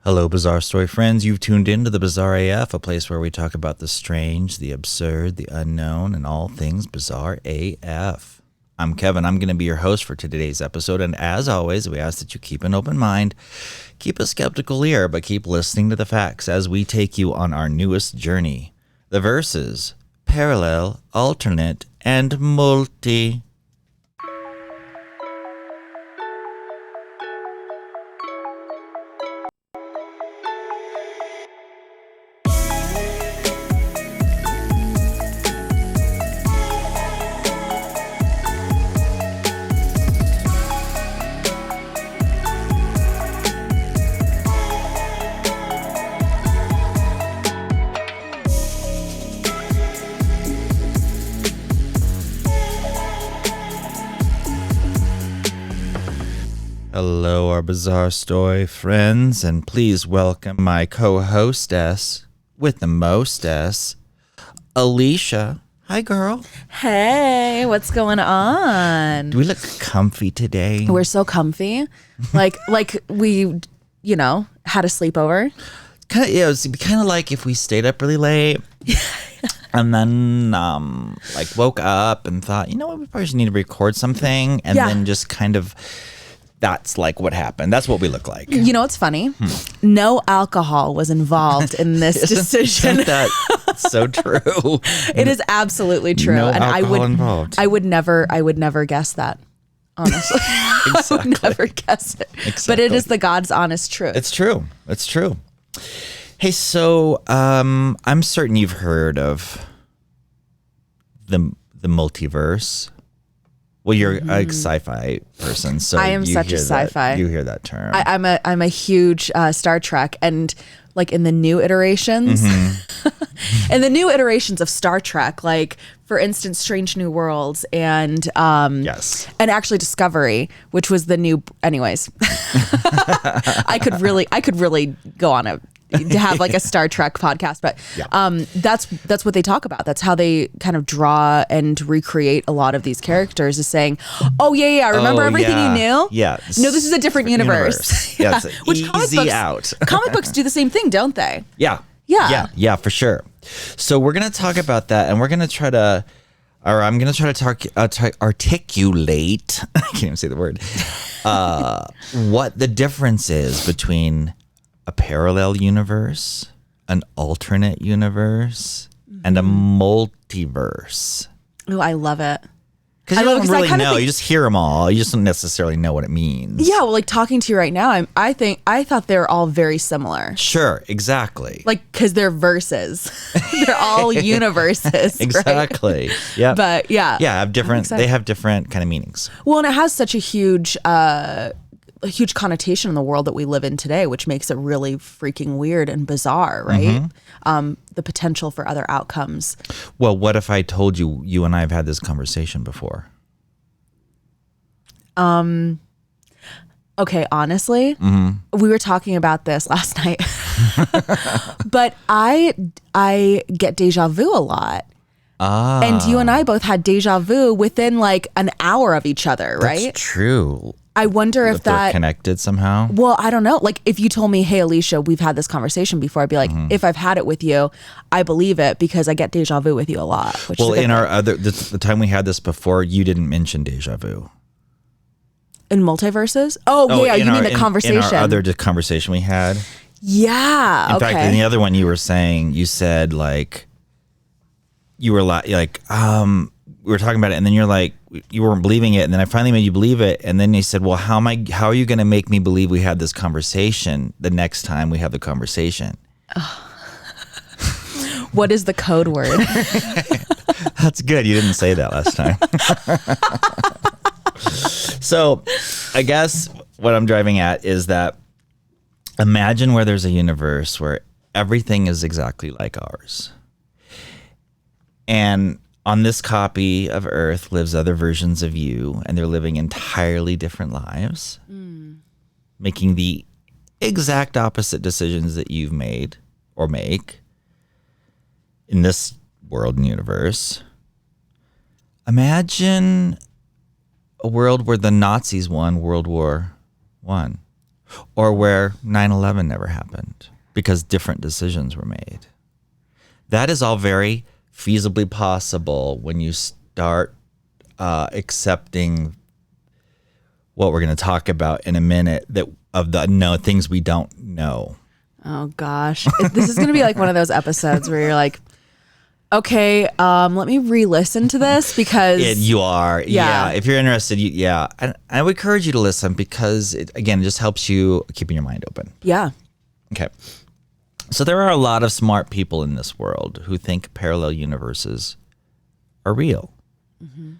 Hello, Bizarre Story friends. You've tuned into the Bizarre AF, a place where we talk about the strange, the absurd, the unknown, and all things Bizarre AF. I'm Kevin. I'm going to be your host for today's episode, and as always, we ask that you keep an open mind, keep a skeptical ear, but keep listening to the facts as we take you on our newest journey. The verses, parallel, alternate, and multi. Hello, our Bizarre Story friends, and please welcome my co-hostess with the mostess, Alicia. Hi, girl. Hey, what's going on? Do we look comfy today? We're so comfy. Like we, had a sleepover. It would be kind of like if we stayed up really late and then woke up and thought, you know what, we probably just need to record something, and then just kind of... That's like what happened. That's what we look like. You know what's funny? No alcohol was involved in this decision. Isn't that so true? It is absolutely true. No and alcohol involved. I would never guess that. Honestly. Exactly. I would never guess it. Exactly. But it is the God's honest truth. It's true. It's true. Hey, so I'm certain you've heard of the multiverse. Well, you're a sci-fi person, so I am such a sci-fi. You hear that term. I'm a huge Star Trek, and like in the new iterations, in the new iterations of Star Trek, like for instance, Strange New Worlds and yes, and actually Discovery, which was the new. Anyways, I could really go on to have like a Star Trek podcast, but that's what they talk about. That's how they kind of draw and recreate a lot of these characters, is saying, oh yeah, remember everything you knew? Yeah. No, this is a different universe. Yeah, it's Which easy out. comic books do the same thing, don't they? Yeah, for sure. So we're going to talk about that, and we're going to try to, or I'm going to try to articulate, I can't even say the word, what the difference is between a parallel universe, an alternate universe, and a multiverse. Oh, I love it. Because you don't really know. You just hear them all. You just don't necessarily know what it means. Yeah, well, like talking to you right now, I thought they're all very similar. Sure, exactly. Like, because they're verses. They're all universes. Exactly. Right? Yeah. But yeah. Yeah, they have different kind of meanings. Well, and it has such a huge connotation in the world that we live in today, which makes it really freaking weird and bizarre, right? The potential for other outcomes. Well, what if I told you, you and I have had this conversation before? Okay, honestly, we were talking about this last night, but I get deja vu a lot. And you and I both had deja vu within like an hour of each other, right? That's true. I wonder if they're connected somehow. Well, I don't know. Like if you told me, hey, Alicia, we've had this conversation before, I'd be like, if I've had it with you, I believe it because I get deja vu with you a lot. Which well, is in our the time we had this before, you didn't mention deja vu. In multiverses? Oh yeah, you mean the conversation. In our other conversation we had. Yeah, In fact, in the other one you were saying, you said like, you were like, we were talking about it, and then you're like, you weren't believing it, and then I finally made you believe it, and then you said, well, how are you going to make me believe we had this conversation the next time we have the conversation? What is the code word? That's good. You didn't say that last time. So I guess what I'm driving at is that imagine where there's a universe where everything is exactly like ours. And on this copy of Earth lives other versions of you, and they're living entirely different lives, making the exact opposite decisions that you've made or make in this world and universe. Imagine a world where the Nazis won World War I, Or where 9/11 never happened because different decisions were made. That is all very feasibly possible when you start accepting what we're going to talk about in a minute, that of the things we don't know. Oh gosh, this is going to be like one of those episodes where you're like, okay, let me re-listen to this because you are. Yeah. If you're interested, I would encourage you to listen because it just helps you keeping your mind open. Yeah. Okay. So there are a lot of smart people in this world who think parallel universes are real. Mm-hmm.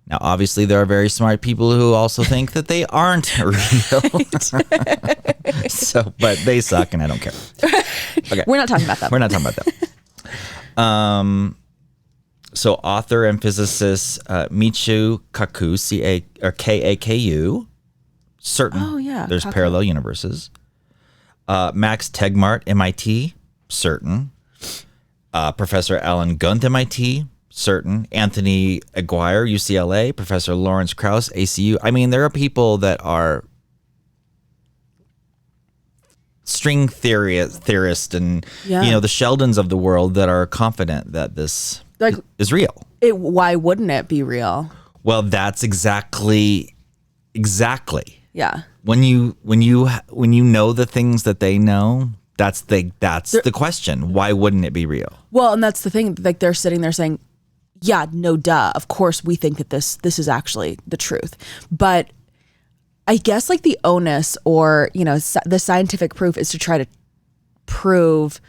Now, obviously, there are very smart people who also think that they aren't real. But they suck, and I don't care. Okay. We're not talking about that. We're not talking about that. So author and physicist Michio Kaku, Kaku, certain. Oh, yeah. There's Kaku. parallel universes. Max Tegmark, MIT, certain. Professor Alan Gunther, MIT, certain. Anthony Aguirre, UCLA. Professor Lawrence Krauss, ACU. I mean, there are people that are string theorists and the Sheldons of the world that are confident that this is real. Why wouldn't it be real? Well, that's exactly. Yeah. When you know the things that they know, that's the question. Why wouldn't it be real? Well, and that's the thing. Like they're sitting there saying, "Yeah, no, duh. Of course, we think that this is actually the truth." But I guess like the onus or the scientific proof is to try to prove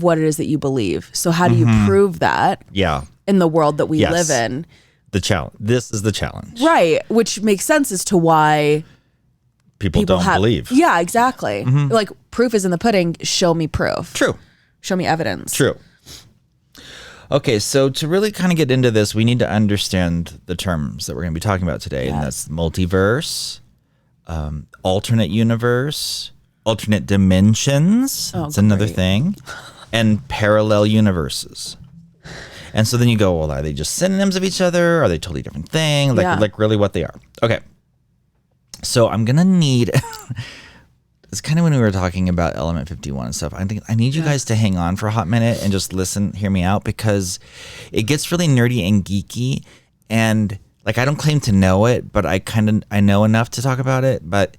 what it is that you believe. So how do you prove that? Yeah. In the world that we live in. The challenge. This is the challenge. Right, which makes sense as to why people don't believe. Yeah, exactly. Like proof is in the pudding. Show me proof. True. Show me evidence. True. Okay, so to really kind of get into this, we need to understand the terms that we're going to be talking about today, and that's multiverse, alternate universe, alternate dimensions. That's another thing, and parallel universes. And so then you go, well, are they just synonyms of each other? Are they totally different thing? Like really what they are. Okay. So I'm going to need, it's kind of when we were talking about Element 51 and stuff. I think I need you guys to hang on for a hot minute and just hear me out, because it gets really nerdy and geeky. And like, I don't claim to know it, but I know enough to talk about it, but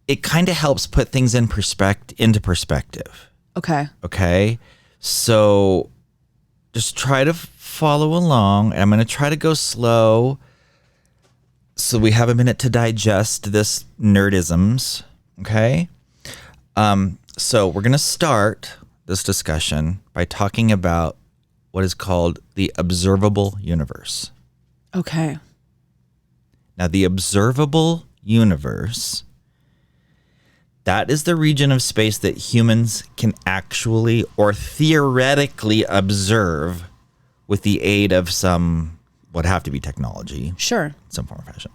it kind of helps put things into perspective. Okay. Okay. So just try to follow along, and I'm going to try to go slow so we have a minute to digest this nerdisms. Okay. So we're going to start this discussion by talking about what is called the observable universe. Okay. Now, the observable universe, that is the region of space that humans can actually or theoretically observe with the aid of some, would have to be technology. Sure. Some form of fashion.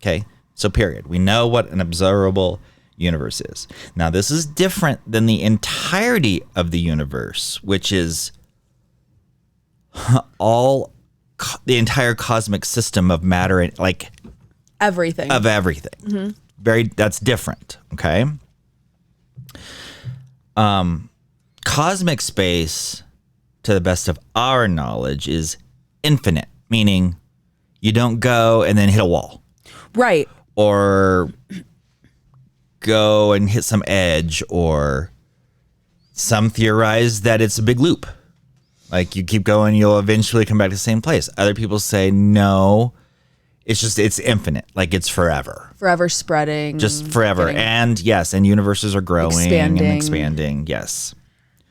Okay. So period. We know what an observable universe is. Now, this is different than the entirety of the universe, which is the entire cosmic system of matter and like everything. Of everything. Mm-hmm. That's different. Okay. Cosmic space, to the best of our knowledge, is infinite, meaning you don't go and then hit a wall. Right. Or go and hit some edge, or some theorize that it's a big loop. Like you keep going, you'll eventually come back to the same place. Other people say, no, it's infinite. Like it's forever. Forever spreading. Just forever. And yes, and universes are growing and expanding. Yes.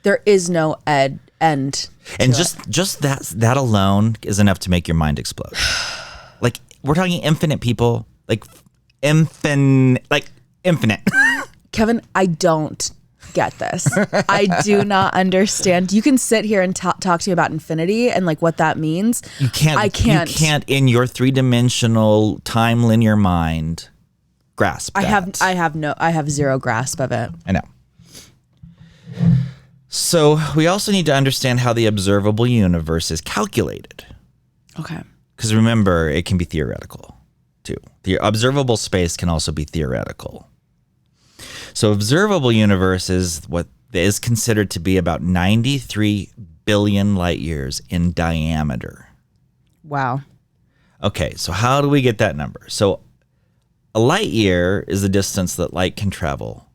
There is no end. And just that alone is enough to make your mind explode. Like we're talking infinite, people. Like infinite. Kevin, I don't get this. I do not understand. You can sit here and talk to me about infinity and like what that means. You can't. I can't. You can't in your 3-dimensional time linear mind grasp that. I have zero grasp of it. I know. So we also need to understand how the observable universe is calculated. Okay. Because remember, it can be theoretical too. The observable space can also be theoretical. So observable universe is what is considered to be about 93 billion light years in diameter. Wow. Okay, so how do we get that number? So a light year is the distance that light can travel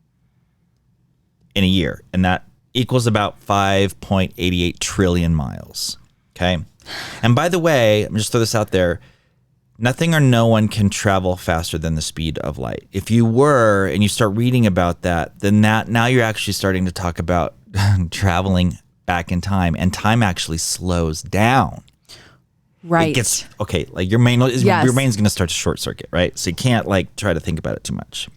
in a year, and that equals about 5.88 trillion miles. Okay? And by the way, I'm just throw this out there, nothing or no one can travel faster than the speed of light. If you were, and you start reading about that, then now you're actually starting to talk about traveling back in time, and time actually slows down. Right. It gets, okay, like your brain's going to start to short circuit, right? So you can't like try to think about it too much.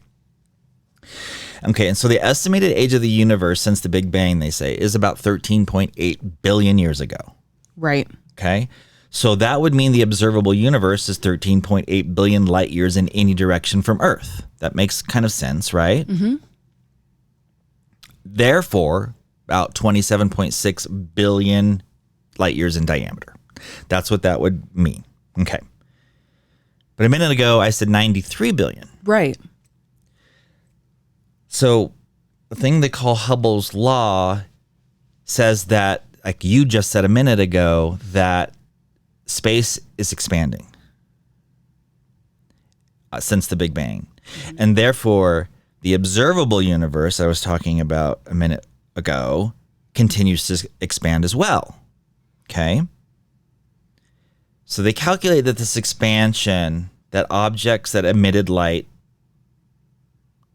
Okay, and so the estimated age of the universe since the Big Bang, they say, is about 13.8 billion years ago. Right. Okay, so that would mean the observable universe is 13.8 billion light years in any direction from Earth. That makes kind of sense, right? Mm-hmm. Therefore, about 27.6 billion light years in diameter. That's what that would mean. Okay. But a minute ago, I said 93 billion. Right. So the thing they call Hubble's law says that, like you just said a minute ago, that space is expanding since the Big Bang. Mm-hmm. And therefore, the observable universe I was talking about a minute ago continues to expand as well. Okay? So they calculate that this expansion, that objects that emitted light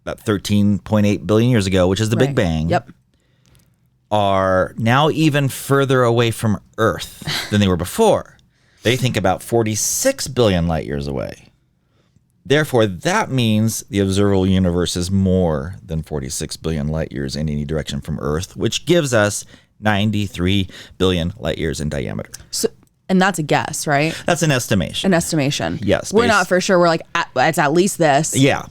about 13.8 billion years ago, which is the Big Bang, are now even further away from Earth than they were before. They think about 46 billion light years away. Therefore, that means the observable universe is more than 46 billion light years in any direction from Earth, which gives us 93 billion light years in diameter. So, and that's a guess, right? That's an estimation. An estimation. Yes. We're not for sure. We're like, it's at least this. Yeah.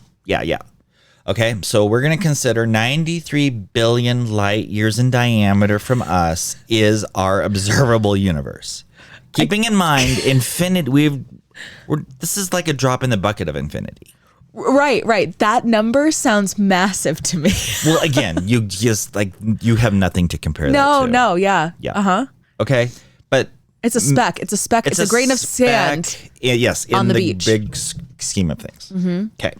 Okay, so we're going to consider 93 billion light years in diameter from us is our observable universe. Keeping in mind, infinity, this is like a drop in the bucket of infinity. Right. That number sounds massive to me. Well, again, you just like, you have nothing to compare that to. No, yeah. Yeah. Okay, but it's a speck. It's a grain of sand. Yes, in on the the beach. big scheme of things. Mm-hmm. Okay.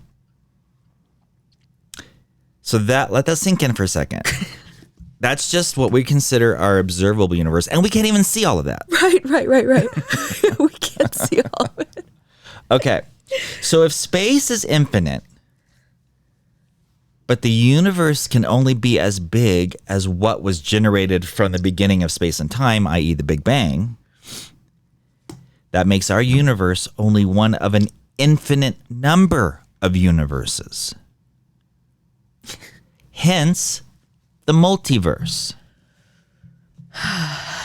So let that sink in for a second. That's just what we consider our observable universe, and we can't even see all of that. Right. We can't see all of it. Okay. So if space is infinite, but the universe can only be as big as what was generated from the beginning of space and time, i.e. the Big Bang, that makes our universe only one of an infinite number of universes. Hence, the multiverse.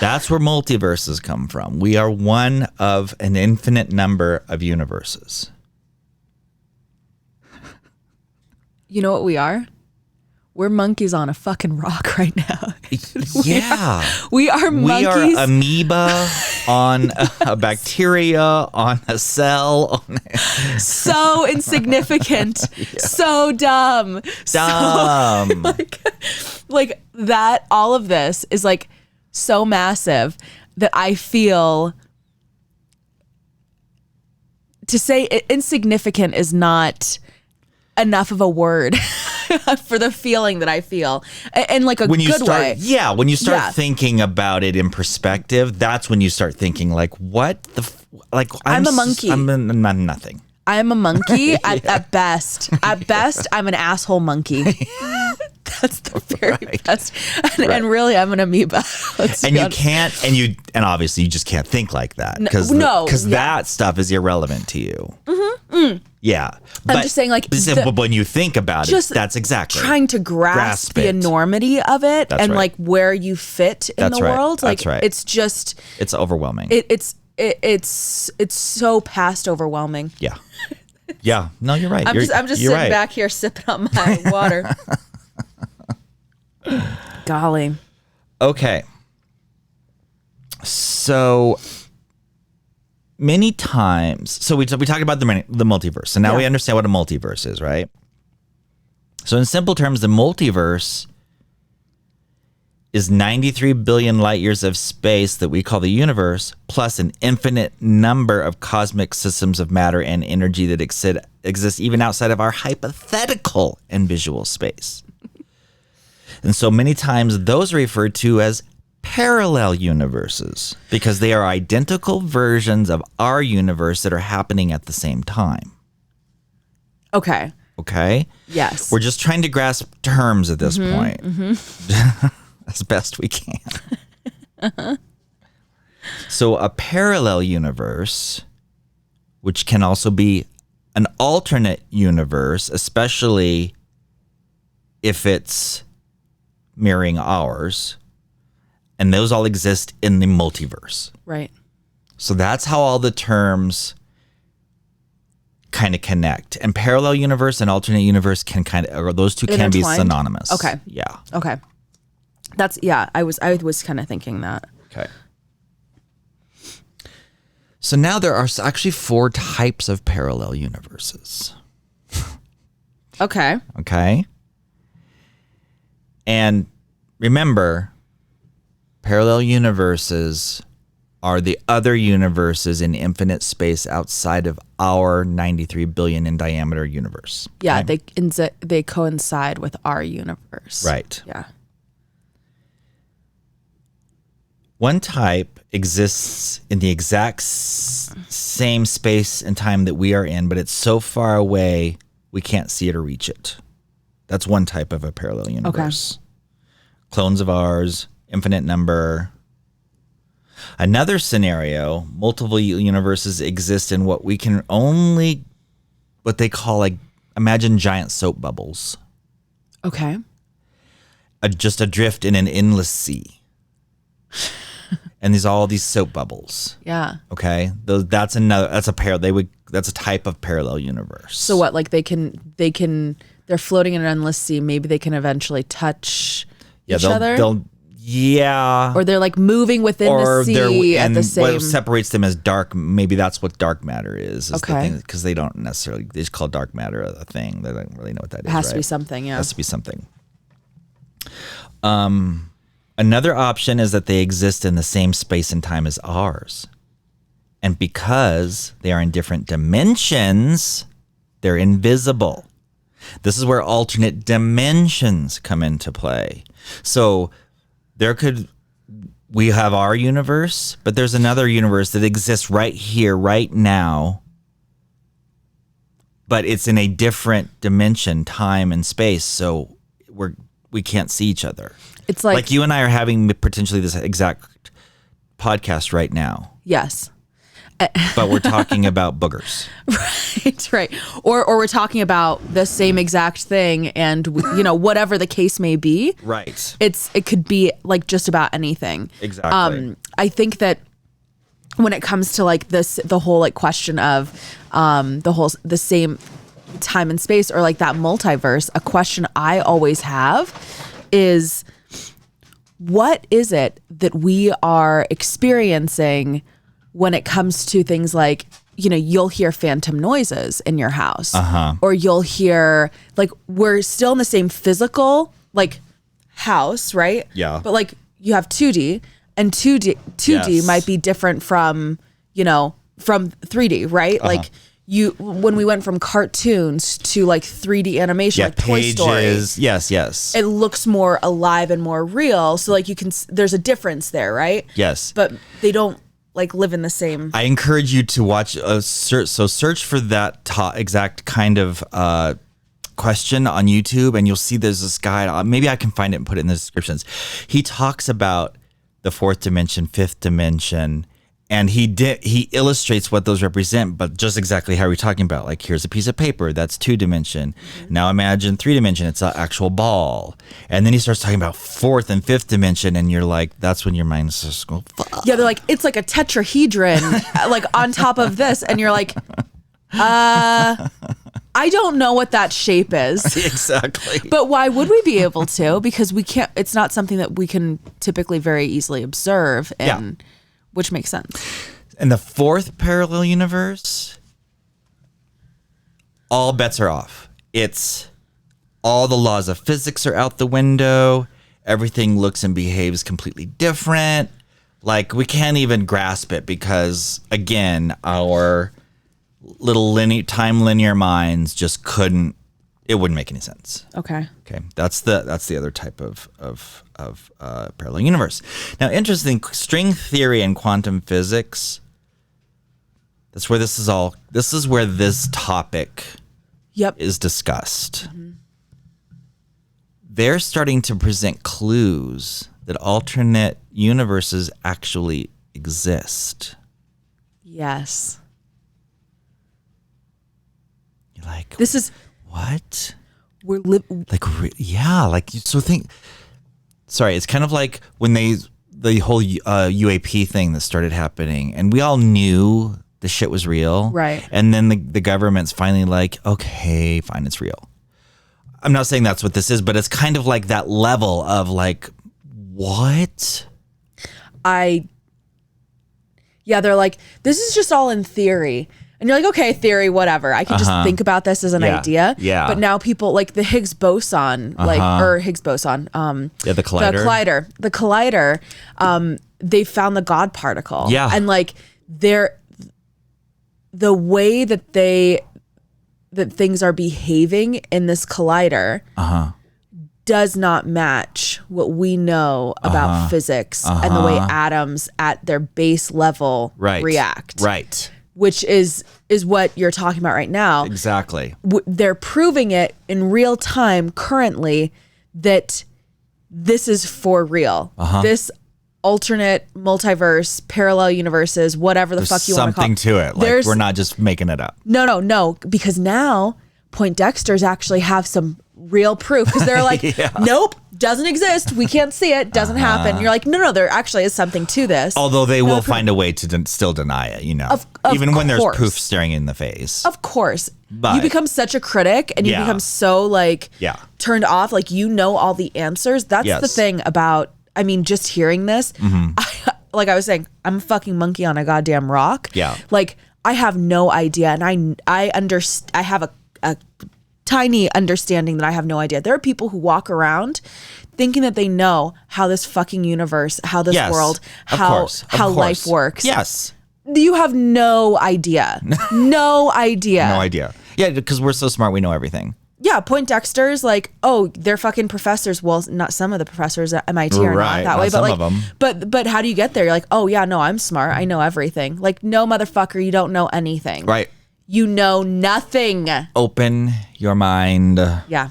That's where multiverses come from. We are one of an infinite number of universes. You know what we are? We're monkeys on a fucking rock right now. Yeah. We are monkeys. We are amoeba on a bacteria, on a cell. So insignificant. Yeah. So dumb. Dumb. So, like that, all of this is like so massive that I feel to say insignificant is not enough of a word for the feeling that I feel, and like when you good start, way. Yeah, when you start thinking about it in perspective, that's when you start thinking like, what the, I'm a monkey. I'm nothing. I'm a monkey at best. At best, I'm an asshole monkey. That's the very best. And really, I'm an amoeba. And you can't, and obviously you just can't think like that because that stuff is irrelevant to you. Mm-hmm. Yeah, I'm just saying, like, but when you think about it, that's exactly trying to grasp the enormity of it. That's and like where you fit in the world. Like, it's just, it's overwhelming. It's so past overwhelming. Yeah. Yeah. No, you're right. I'm just sitting back here sipping on my water. Golly. Okay. So many times, we talked about the multiverse, and now we understand what a multiverse is, right? So in simple terms, the multiverse is 93 billion light years of space that we call the universe, plus an infinite number of cosmic systems of matter and energy that exist even outside of our hypothetical and visual space. And so many times those are referred to as parallel universes because they are identical versions of our universe that are happening at the same time. Okay. Okay? Yes. We're just trying to grasp terms at this point. As best we can. So a parallel universe, which can also be an alternate universe, especially if it's mirroring ours, and those all exist in the multiverse. Right. So that's how all the terms kind of connect. And parallel universe and alternate universe can kind of, or those two can be synonymous. Okay. Yeah. Okay. That's, I was kind of thinking that. Okay. So now there are actually 4 types of parallel universes. Okay. Okay. And remember, parallel universes are the other universes in infinite space outside of our 93 billion in diameter universe. Yeah, Okay? they coincide with our universe. Right. Yeah. One type exists in the exact same space and time that we are in, but it's so far away we can't see it or reach it. That's one type of a parallel universe. Okay. Clones of ours, infinite number. Another scenario, multiple universes exist in what they call, like, imagine giant soap bubbles. Okay. Just adrift in an endless sea. And there's all these soap bubbles. Yeah. Okay. That's a type of parallel universe. So what, like they're floating in an endless sea. Maybe they can eventually touch each other. Or they're like moving within the sea at the same. What separates them is dark. Maybe that's what dark matter is Okay. the thing, because they don't necessarily, they just call dark matter a thing. They don't really know what that is. It has to be something. Yeah. It has to be something. Another option is that they exist in the same space and time as ours. And because they are in different dimensions, they're invisible. This is where alternate dimensions come into play. So we have our universe, but there's another universe that exists right here, right now, but it's in a different dimension, time and space. So we can't see each other. It's like you and I are having potentially this exact podcast right now. Yes. But we're talking about boogers. Right. Or we're talking about the same exact thing, and whatever the case may be. Right. It could be like just about anything. Exactly. I think that when it comes to like the whole like question of the same time and space, or like that multiverse, a question I always have is, what is it that we are experiencing when it comes to things like, you'll hear phantom noises in your house, or you'll hear, like, we're still in the same physical, like, house, right? Yeah. But like you have 2D, and 2D Yes. might be different from 3D, right? Like when we went from cartoons to like 3D animation, like Toy Story. Yes. It looks more alive and more real. So like there's a difference there, right? Yes. But they don't like live in the same. I encourage you to watch search for that exact kind of question on YouTube, and you'll see there's this guy. Maybe I can find it and put it in the descriptions. He talks about the 4th dimension, 5th dimension, and he illustrates what those represent, but just exactly how we're talking about. Like, here's a piece of paper, that's 2 dimension. Mm-hmm. Now imagine 3 dimension, it's an actual ball. And then he starts talking about 4th and 5th dimension, and you're like, that's when your mind's just going, fuck. Yeah, they're like, it's like a tetrahedron, like on top of this, and you're like, I don't know what that shape is. Exactly. But why would we be able to? Because we can't. It's not something that we can typically very easily observe, which makes sense. In the 4th parallel universe, all bets are off. It's all the laws of physics are out the window. Everything looks and behaves completely different. Like, we can't even grasp it because, again, our little linear minds just couldn't. It wouldn't make any sense. Okay. That's the other type of parallel universe. Now, interesting, string theory and quantum physics. That's where this is where this topic is discussed. Mm-hmm. They're starting to present clues that alternate universes actually exist. Yes. You're like, this is what? Sorry, it's kind of like when the whole UAP thing that started happening, and we all knew the shit was real. Right. And then the government's finally like, okay, fine, it's real. I'm not saying that's what this is, but it's kind of like that level of like, what? They're like, this is just all in theory. And you're like, okay, theory, whatever. I can just think about this as an idea. Yeah. But now people like the Higgs boson, the collider. The collider, they found the God particle. Yeah. And like the way that things are behaving in this collider does not match what we know about physics and the way atoms at their base level react. Right. Which is what you're talking about right now. Exactly. They're proving it in real time currently that this is for real. This alternate multiverse, parallel universes, whatever the fuck you want to call it. There's something to it. Like, we're not just making it up. No. Because now Poindexters actually have some real proof because they're like, nope, doesn't exist. We can't see it. Doesn't happen. You're like, no, there actually is something to this. Although they will find a way to still deny it, even when there's proof staring in the face. Of course. But you become such a critic and you become so like turned off. Like, all the answers. That's the thing about, just hearing this, like I was saying, I'm a fucking monkey on a goddamn rock. Yeah. Like, I have no idea. And I have a tiny understanding that I have no idea. There are people who walk around thinking that they know how this fucking universe, how this world, how life works. Yes. You have no idea. No idea. No idea. Yeah, because we're so smart, we know everything. Yeah, Poindexter's like, oh, they're fucking professors. Well, not some of the professors at MIT are not that way, but like, some of them. But how do you get there? You're like, oh yeah, no, I'm smart. I know everything. Like, no, motherfucker, you don't know anything. Right. You know nothing. Open your mind. Yeah.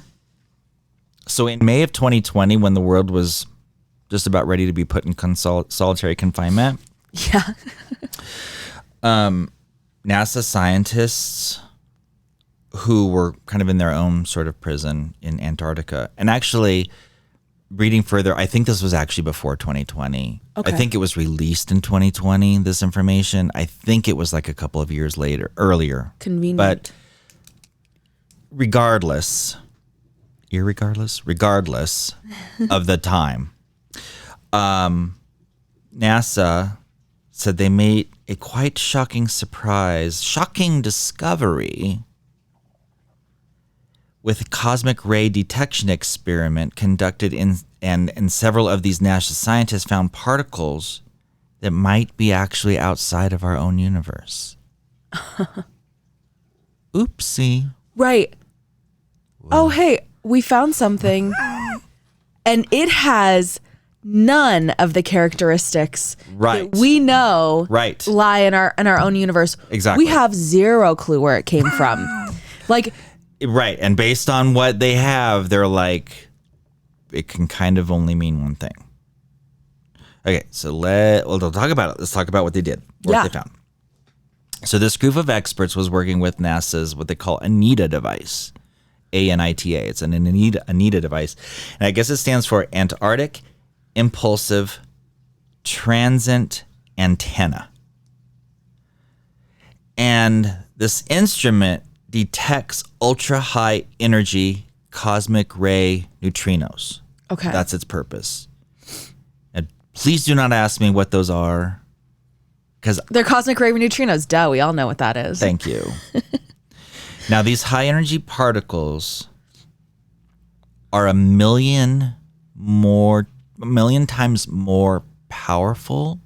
So in May of 2020, when the world was just about ready to be put in solitary confinement, NASA scientists who were kind of in their own sort of prison in Antarctica, and actually reading further, I think this was actually before 2020. Okay. I think it was released in 2020, this information. I think it was like a couple of years earlier. Convenient. But regardless of the time, NASA said they made a quite shocking discovery with a cosmic ray detection experiment conducted and several of these NASA scientists found particles that might be actually outside of our own universe. Oopsie. Right. Whoa. Oh, hey, we found something. And it has none of the characteristics that we know lie in our own universe. Exactly. We have zero clue where it came from. Like, right. And based on what they have, they're like, it can kind of only mean one thing. Okay, so let's talk about it. Let's talk about what they did, what they found. So this group of experts was working with NASA's what they call ANITA device, ANITA. It's an ANITA device, and I guess it stands for Antarctic Impulsive Transient Antenna. And this instrument detects ultra-high energy cosmic ray neutrinos. Okay. That's its purpose. And please do not ask me what those are, because they're cosmic ray neutrinos. Duh, we all know what that is. Thank you. Now, these high energy particles are a million times more powerful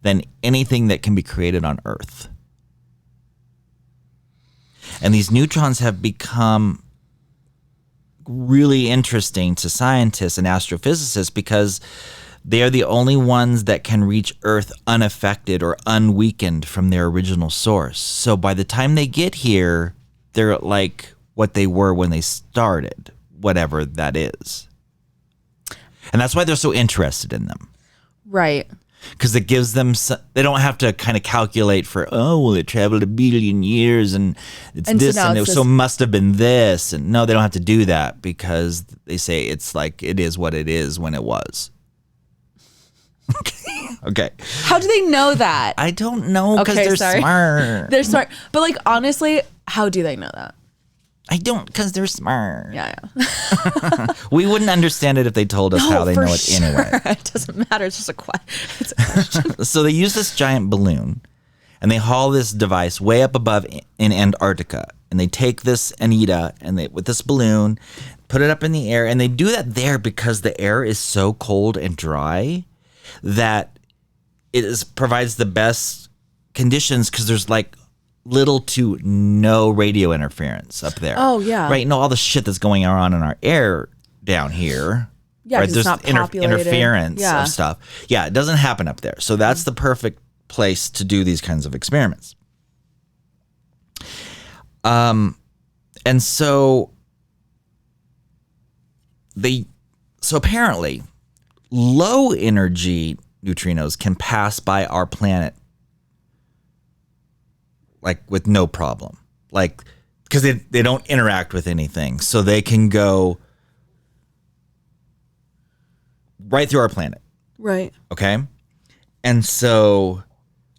than anything that can be created on Earth. And these neutrons have become really interesting to scientists and astrophysicists because they are the only ones that can reach Earth unaffected or unweakened from their original source. So by the time they get here, they're like what they were when they started, whatever that is. And that's why they're so interested in them. Right. Because it gives them, they don't have to kind of calculate for, it traveled 1 billion years and it's this and it so must have been this. And no, they don't have to do that because they say it's like it is what it is when it was. Okay. How do they know that? I don't know because they're smart. They're smart. But like, honestly, how do they know that? I don't, because they're smart. Yeah. We wouldn't understand it if they told us how they know it anyway. It doesn't matter. It's just a question. So they use this giant balloon and they haul this device way up above in Antarctica. And they take this Anita and they, with this balloon, put it up in the air. And they do that there because the air is so cold and dry that it provides the best conditions because there's like little to no radio interference up there. Oh, yeah. Right? All the shit that's going on in our air down here. Yeah, right? There's it's not interference of stuff. Yeah, it doesn't happen up there. So that's the perfect place to do these kinds of experiments. And so apparently low energy neutrinos can pass by our planet like with no problem, like because they don't interact with anything, so they can go right through our planet. Right. Okay. And so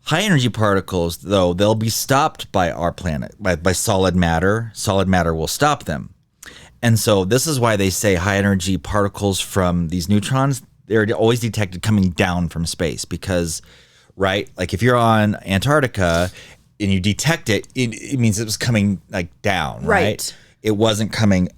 high energy particles, though, they'll be stopped by our planet, by solid matter. Solid matter will stop them. And so this is why they say high energy particles from these neutrons, they're always detected coming down from space because, right, like if you're on Antarctica and you detect it, it means it was coming like down, right? It wasn't coming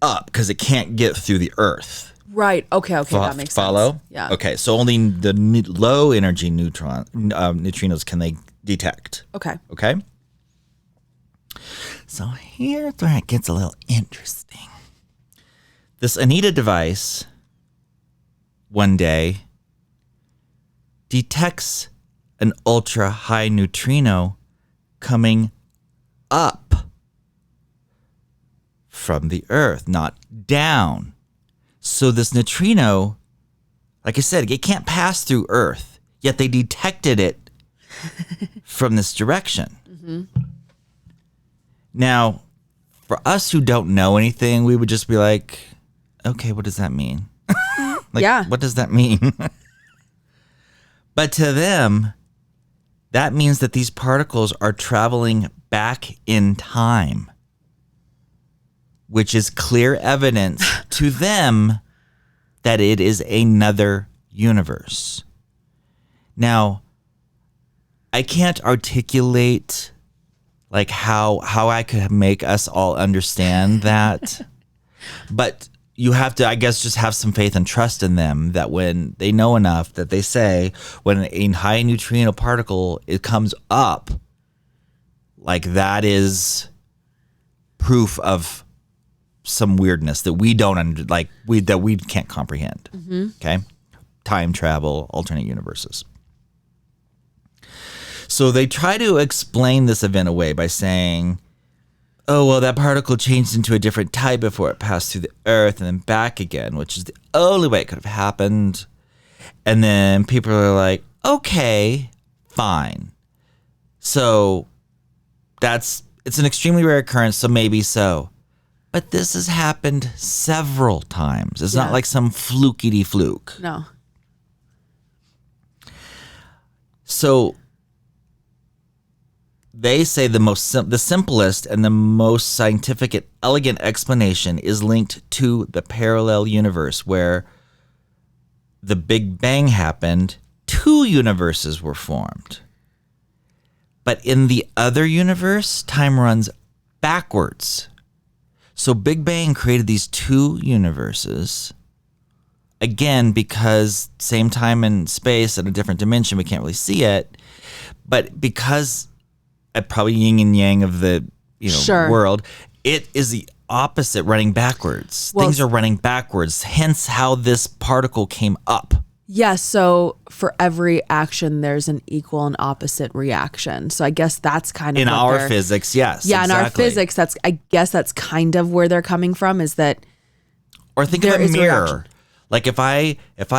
up because it can't get through the Earth. Right. Okay. That makes follow? sense. Yeah. Okay. So only the low energy neutrinos can they detect. Okay. Okay. So here's where it gets a little interesting. This Anita device one day detects an ultra high neutrino coming up from the Earth, not down. So this neutrino, like I said, it can't pass through Earth, yet they detected it from this direction. Mm-hmm. Now, for us who don't know anything, we would just be like, okay, what does that mean? What does that mean? But to them, that means that these particles are traveling back in time, which is clear evidence to them that it is another universe. Now, I can't articulate like how I could make us all understand that, but you have to, I guess, just have some faith and trust in them that when they know enough that they say when a high neutrino particle, it comes up, like that is proof of some weirdness that we don't that we can't comprehend. Mm-hmm. Okay. Time travel, alternate universes. So they try to explain this event away by saying, oh, well, that particle changed into a different type before it passed through the Earth and then back again, which is the only way it could have happened. And then people are like, okay, fine. So it's an extremely rare occurrence, so maybe so. But this has happened several times. It's not like some flukey fluke. No. So they say the simplest and the most scientific and elegant explanation is linked to the parallel universe where the Big Bang happened, 2 universes were formed. But in the other universe, time runs backwards. So Big Bang created these two universes. Again, because same time and space at a different dimension, we can't really see it. But because probably yin and yang of the world, it is the opposite, running backwards. Things are running backwards, hence how this particle came up. Yeah, so for every action, there's an equal and opposite reaction. So I guess that's kind of in our physics, yes. Yeah, exactly. in our physics, I guess that's kind of where they're coming from, is that or think of a mirror. Like if I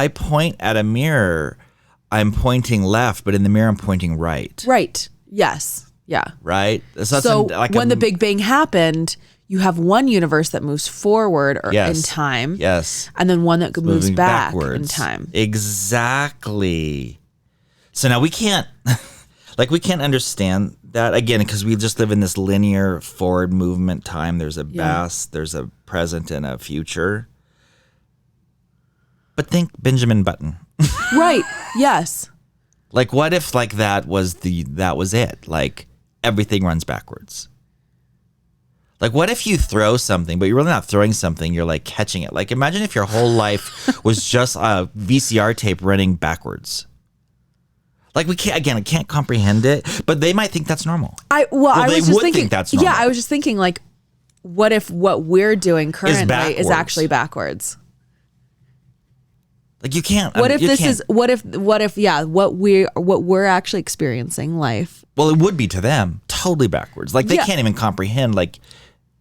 point at a mirror, I'm pointing left, but in the mirror I'm pointing right. Right. Yes. Yeah. Right? So when the Big Bang happened, you have one universe that moves forward in time. Yes. And then one that moves backwards in time. Exactly. So now we can't understand that, again, because we just live in this linear forward movement time. There's a past, there's a present, and a future. But think Benjamin Button. Right. Yes. Like, what if that was it? Like, everything runs backwards. Like, what if you throw something, but you're really not throwing something, you're like catching it? Like, imagine if your whole life was just a VCR tape running backwards. Like, I can't comprehend it, but they might think that's normal. I was just thinking think that's normal. Yeah, I was just thinking, like, what if what we're doing currently is actually backwards? Like, you can't. What we're actually experiencing life? Well, it would be to them totally backwards. Like, they can't even comprehend. Like,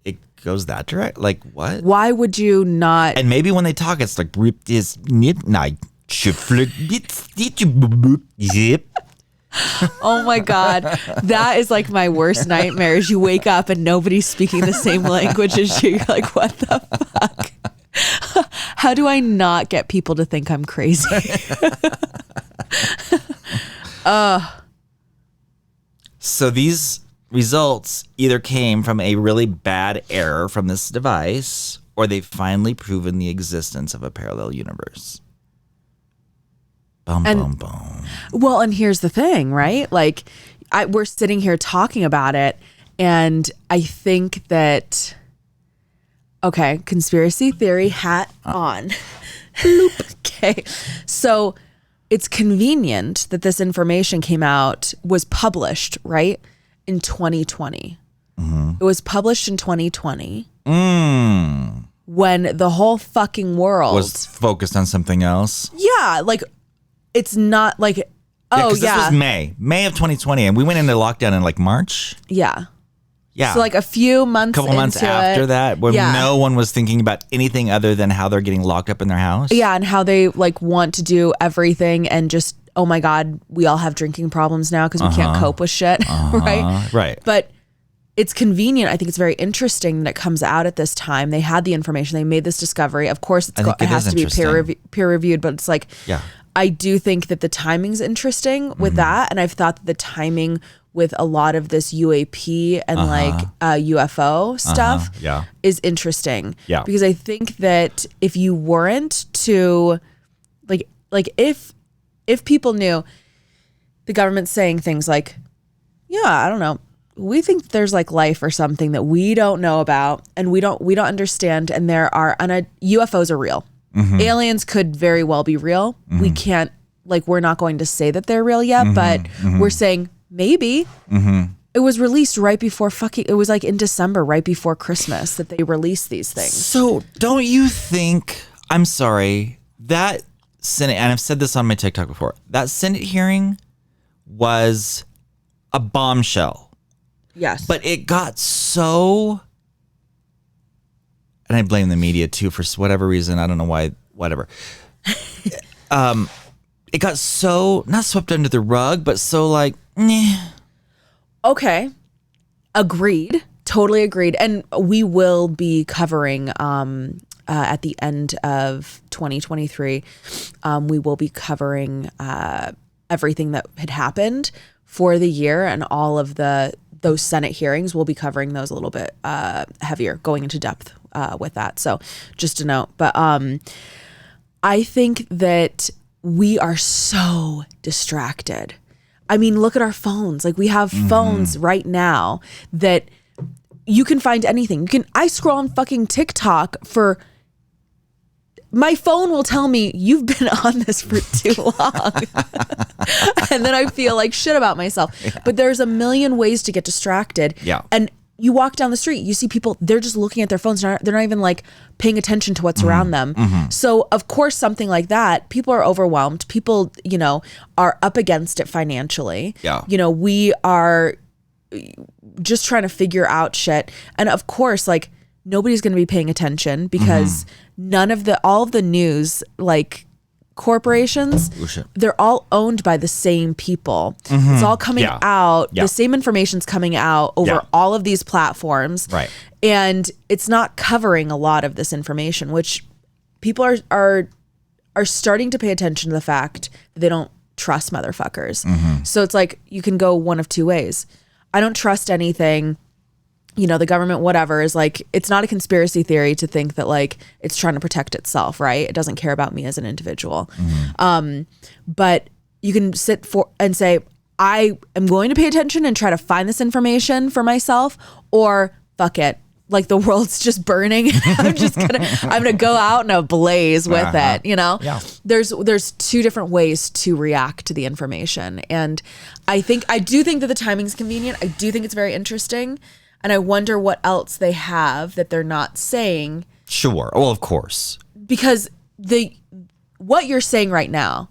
it goes that direct. Like, what? Why would you not? And maybe when they talk, it's like Oh my God. That is like my worst nightmare, is you wake up and nobody's speaking the same language as you. You're like, what the fuck? How do I not get people to think I'm crazy? So these results either came from a really bad error from this device, or they've finally proven the existence of a parallel universe. Boom. Well, and here's the thing, right? Like, we're sitting here talking about it, and I think that, okay, conspiracy theory hat on. Okay, so it's convenient that this information was published, right, in 2020. Mm-hmm. It was published in 2020 when the whole fucking world was focused on something else. Yeah, like, it's not like, this was May of 2020, and we went into lockdown in like March. Yeah. Yeah. So like a couple months after that, where no one was thinking about anything other than how they're getting locked up in their house. Yeah, and how they like want to do everything, and just, oh my God, we all have drinking problems now because we can't cope with shit, right? Right. But it's convenient. I think it's very interesting that it comes out at this time. They had the information. They made this discovery. Of course, it has to be peer reviewed, but it's like, I do think that the timing's interesting with that, and I've thought that the timing with a lot of this UAP and UFO stuff is interesting. Yeah. Because I think that if you weren't to like if people knew the government's saying things like, I don't know, we think there's like life or something that we don't know about and we don't understand, and UFOs are real. Mm-hmm. Aliens could very well be real. Mm-hmm. We can't, we're not going to say that they're real yet, but we're saying maybe. Mm-hmm. It was released right before it was like in December, right before Christmas, that they released these things. So don't you think, I'm sorry, that Senate, and I've said this on my TikTok before, that Senate hearing was a bombshell. Yes. But it got so, and I blame the media too for whatever reason. I don't know why, whatever. It got so, not swept under the rug, but so like, Okay. Agreed. Totally agreed. And we will be covering, at the end of 2023, we will be covering everything that had happened for the year, and all of those Senate hearings. We'll be covering those a little bit heavier, going into depth with that. So just a note. But I think that we are so distracted. I mean, look at our phones. Like, we have phones right now that you can find anything. I scroll on fucking TikTok for, my phone will tell me you've been on this for too long. And then I feel like shit about myself. Yeah. But there's a million ways to get distracted. Yeah. And you walk down the street, you see people, they're just looking at their phones. They're not even like paying attention to what's around them. So of course, something like that, people are overwhelmed. People, are up against it financially. Yeah. We are just trying to figure out shit. And of course, like, nobody's going to be paying attention because all of the news, like, corporations, they're all owned by the same people. It's all coming out. The same information's coming out over all of these platforms. Right. And it's not covering a lot of this information, which people are starting to pay attention to the fact that they don't trust motherfuckers. So it's like, you can go one of two ways. I don't trust anything. The government, whatever, is like, it's not a conspiracy theory to think that, like, it's trying to protect itself, right? It doesn't care about me as an individual. But you can sit and say, I am going to pay attention and try to find this information for myself, or fuck it. Like, the world's just burning. I'm gonna go out in a blaze with it, Yeah. There's two different ways to react to the information. And I do think that the timing's convenient. I do think it's very interesting. And I wonder what else they have that they're not saying. Sure. Well, of course. Because what you're saying right now,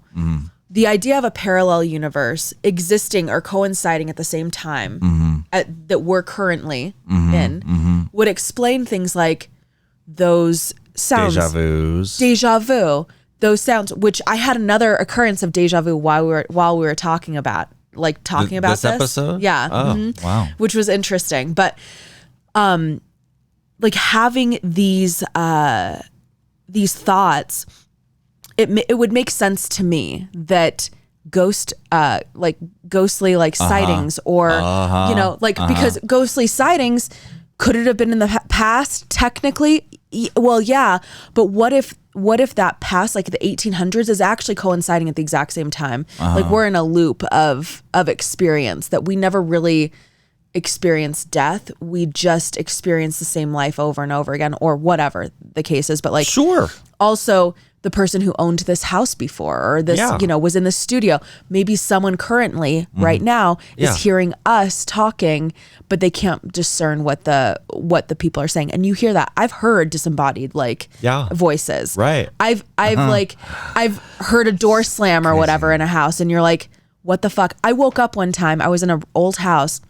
the idea of a parallel universe existing or coinciding at the same time that we're currently in would explain things like those sounds. Deja vu. Those sounds, which I had another occurrence of deja vu while we were talking about. This episode? Yeah. Oh, wow. Which was interesting. But like, having these thoughts, it would make sense to me that ghostly sightings or because ghostly sightings, could it have been in the past? Technically, well, yeah. But what if that past, like the 1800s, is actually coinciding at the exact same time? Like, we're in a loop of experience that we never really experience death. We just experience the same life over and over again, or whatever the case is. But, like, sure. Also, the person who owned this house before, or this, was in the studio. Maybe someone currently right now is hearing us talking, but they can't discern what the people are saying. And you hear that. I've heard disembodied voices. Right. I've heard a door slam or whatever in a house, and you're like, what the fuck? I woke up one time. I was in an old house.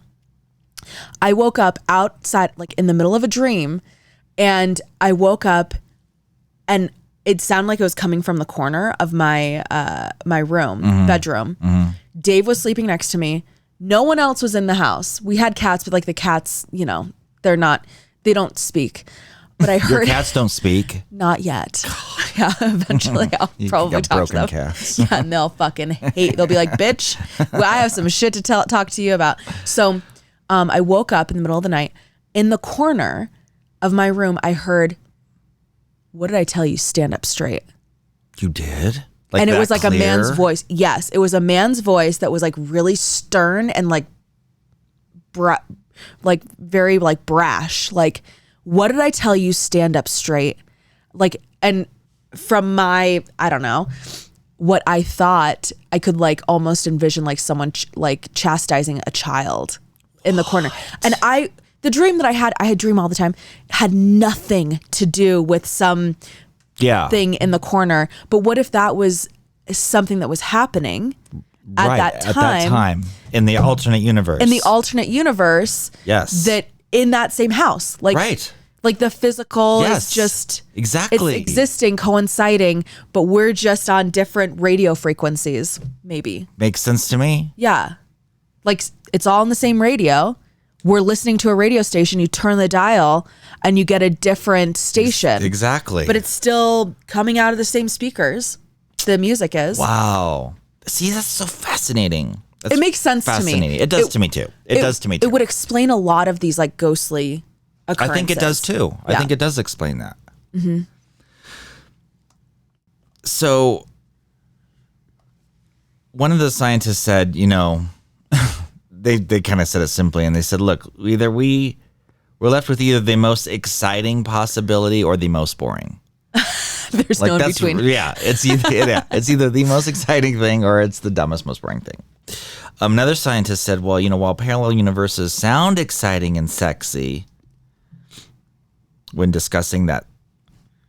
I woke up outside, like in the middle of a dream, and I woke up and it sounded like it was coming from the corner of my bedroom. Dave was sleeping next to me. No one else was in the house. We had cats, but like the cats, they don't speak. But I heard your cats don't speak. Not yet. Yeah, eventually I'll probably talk to them. Cats. Yeah, and they'll fucking hate. They'll be like, "Bitch, well, I have some shit to talk to you about." So, I woke up in the middle of the night. In the corner of my room, I heard, "What did I tell you? Stand up straight." You did? And it was like clear? A man's voice. Yes, it was a man's voice that was like really stern and like very like brash. Like, "What did I tell you? Stand up straight." Like, and from my, I don't know, what I thought, I could like almost envision like someone like chastising a child in the corner. And the dream that I had dream all the time, had nothing to do with some thing in the corner. But what if that was something that was happening at that time in the alternate universe? In the alternate universe, yes, that in that same house, like right, like the physical is just exactly it's existing, coinciding, but we're just on different radio frequencies. Maybe makes sense to me. Yeah, like it's all on the same radio. We're listening to a radio station. You turn the dial and you get a different station. Exactly. But it's still coming out of the same speakers. The music is. Wow. See, that's so fascinating. It makes sense to me. It does to me too. It does to me too. It would explain a lot of these like ghostly occurrences. I think it does too. Yeah. I think it does explain that. Mm-hmm. So one of the scientists said, they kind of said it simply, and they said, look, either we we're left with either the most exciting possibility or the most boring. There's no in between. Yeah, it's either the most exciting thing or it's the dumbest, most boring thing. Another scientist said, well, while parallel universes sound exciting and sexy when discussing that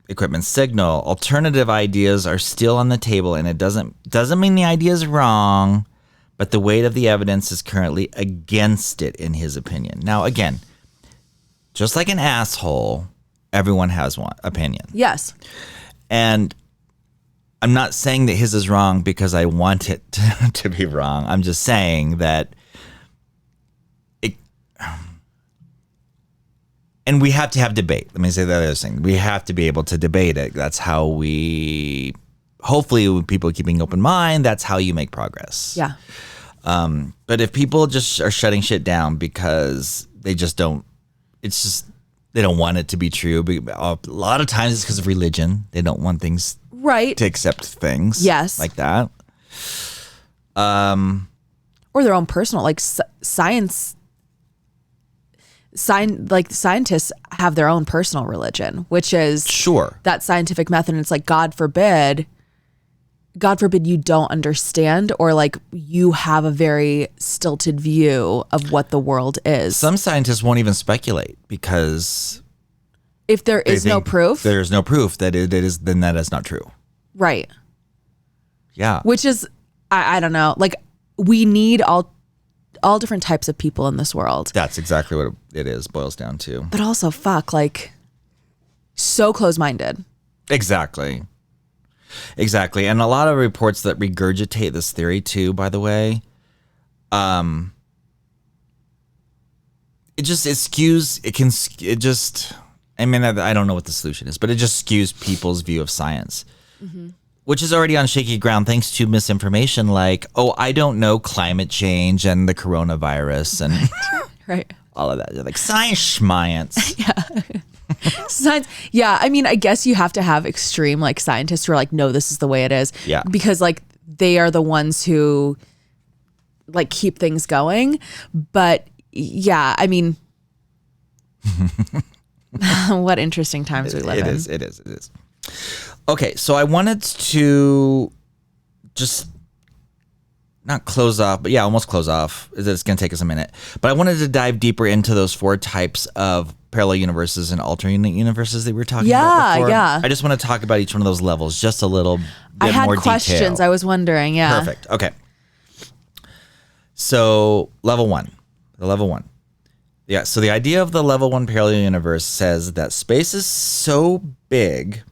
equipment signal, alternative ideas are still on the table, and it doesn't mean the idea is wrong, but the weight of the evidence is currently against it, in his opinion. Now, again, just like an asshole, everyone has one opinion. Yes. And I'm not saying that his is wrong because I want it to be wrong. I'm just saying that and we have to have debate. Let me say that other thing. We have to be able to debate it. That's how hopefully with people keeping an open mind, that's how you make progress. Yeah. But if people just are shutting shit down because they just don't, they don't want it to be true. A lot of times it's because of religion. They don't want things to accept things like that. Or their own personal, like scientists have their own personal religion, which is that scientific method. And it's like, God forbid you don't understand, or like you have a very stilted view of what the world is. Some scientists won't even speculate because if there is no proof, there's no proof that it is, then that is not true. Right. Yeah. Which is, I don't know, like we need all different types of people in this world. That's exactly what it boils down to. But also, like, so close-minded. Exactly. And a lot of reports that regurgitate this theory too, by the way, I don't know what the solution is, but it just skews people's view of science. Mm-hmm. Which is already on shaky ground thanks to misinformation like, I don't know, climate change and the coronavirus and right. all of that. You're like, science schmience. Yeah. Science. Yeah. I mean, I guess you have to have extreme like scientists who are like, no, this is the way it is. Yeah. Because like they are the ones who like keep things going. But yeah, I mean, what interesting times we live in. It is. Okay, so I wanted to just not close off, but yeah, almost close off. It's going to take us a minute. But I wanted to dive deeper into those 4 types of parallel universes and alternate universes that we were talking about before. Yeah. I just want to talk about each one of those levels just a little bit more detail. I had questions. I was wondering, yeah. Perfect. Okay. So level 1. Yeah, so the idea of the level 1 parallel universe says that space is so big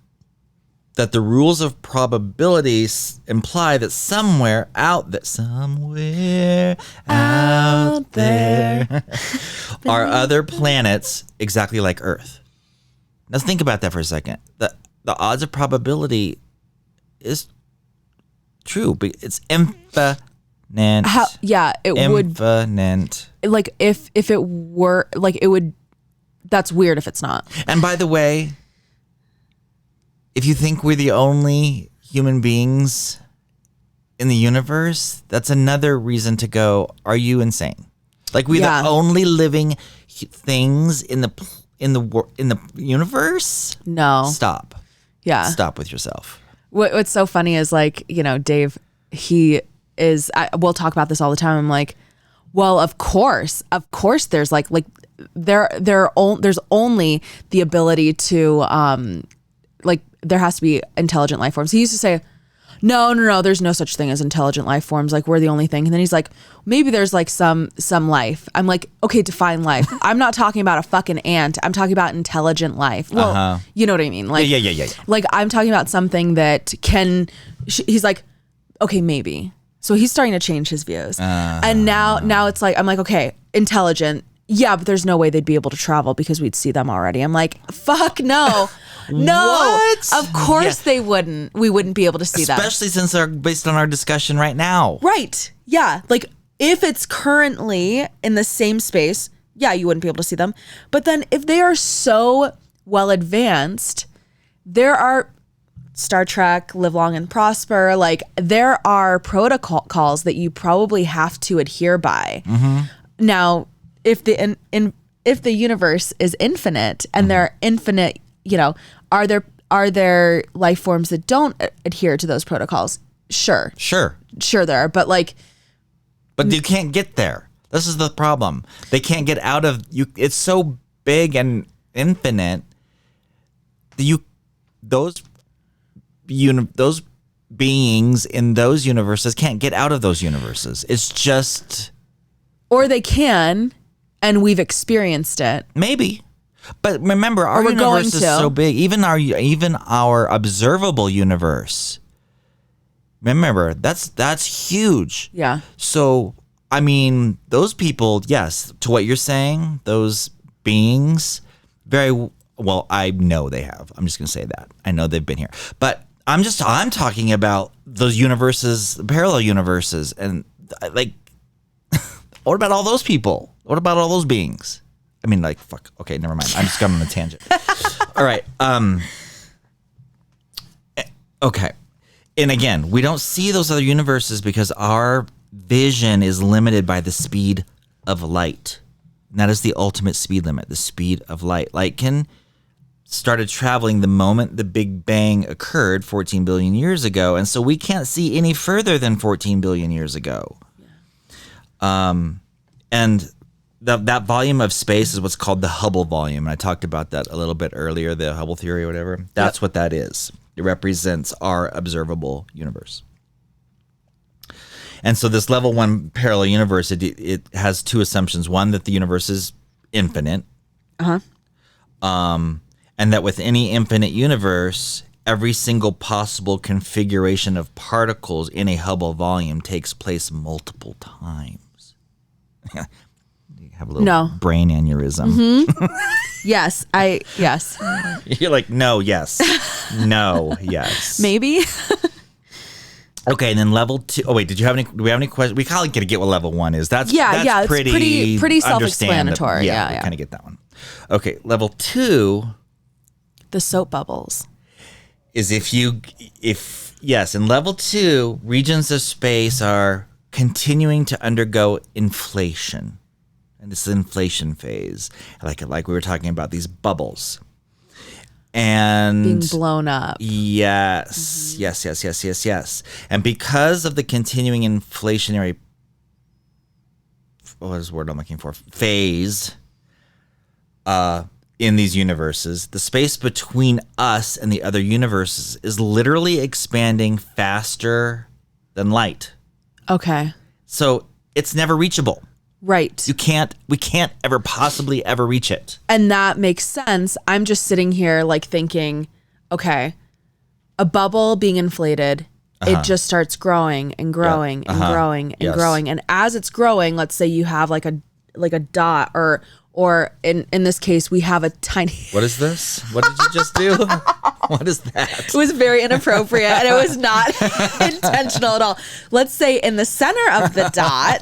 that the rules of probability imply that somewhere out there are other planets exactly like Earth. Now think about that for a second. The odds of probability is true, but it's infinite. Would like if it were like it would. That's weird if it's not. And by the way, if you think we're the only human beings in the universe, that's another reason to go, are you insane? Like we're the only living things in the universe? No. Stop. Yeah. Stop with yourself. What's so funny is like, Dave, we'll talk about this all the time. I'm like, well, of course there's like there's only the ability to like there has to be intelligent life forms. He used to say, no, there's no such thing as intelligent life forms. Like we're the only thing. And then he's like, maybe there's like some life. I'm like, okay, define life. I'm not talking about a fucking ant. I'm talking about intelligent life. Well, you know what I mean? Like, yeah. Like I'm talking about something that he's like, okay, maybe. So he's starting to change his views. And now it's like, I'm like, okay, intelligent. Yeah, but there's no way they'd be able to travel because we'd see them already. I'm like, fuck no. No, what? Of course they wouldn't. We wouldn't be able to see them. Especially since they're based on our discussion right now. Right. Yeah. Like if it's currently in the same space, yeah, you wouldn't be able to see them. But then if they are so well advanced, there are Star Trek, Live Long and Prosper. Like there are protocols that you probably have to adhere by. Mm-hmm. Now, if the if the universe is infinite and there are infinite, are there life forms that don't adhere to those protocols? Sure there are, but you can't get there. This is the problem. They can't get out of you. It's so big and infinite. Those beings in those universes can't get out of those universes. It's just, or they can, and we've experienced it. Maybe. But remember, our universe is so big. Even our observable universe. Remember, that's huge. Yeah. So, I mean, those people, yes, to what you're saying, those beings, very well, I know they have. I'm just going to say that. I know they've been here. But I'm talking about those universes, parallel universes, and what about all those people? What about all those beings? I mean, fuck. Okay, never mind. I'm just going on a tangent. All right. Okay. And again, we don't see those other universes because our vision is limited by the speed of light. And that is the ultimate speed limit, the speed of light. Light started traveling the moment the Big Bang occurred 14 billion years ago. And so we can't see any further than 14 billion years ago. Yeah. And that volume of space is what's called the Hubble volume. And I talked about that a little bit earlier, the Hubble theory or whatever. That's what that is. It represents our observable universe. And so this level 1 parallel universe, it has two assumptions. One, that the universe is infinite. And that with any infinite universe, every single possible configuration of particles in a Hubble volume takes place multiple times. You have a little brain aneurysm. Mm-hmm. Yes. You're like, no, yes. No, yes. Maybe. Okay, and then level 2. Oh wait, do we have any questions? We kind of get what level 1 is. That's pretty self-explanatory. Yeah, we kind of get that one. Okay, level 2. The soap bubbles. Is in level 2, regions of space are continuing to undergo inflation. And this is inflation phase. Like we were talking about these bubbles. And being blown up. Yes. Mm-hmm. Yes. And because of the continuing inflationary, what is the word I'm looking for? Phase in these universes, the space between us and the other universes is literally expanding faster than light. Okay. So it's never reachable. Right. We can't ever possibly ever reach it. And that makes sense. I'm just sitting here thinking, okay, a bubble being inflated, it just starts growing and growing and growing and growing. And as it's growing, let's say you have like a dot or in this case, we have a tiny... What is this? What did you just do? What is that? It was very inappropriate and it was not intentional at all. Let's say in the center of the dot,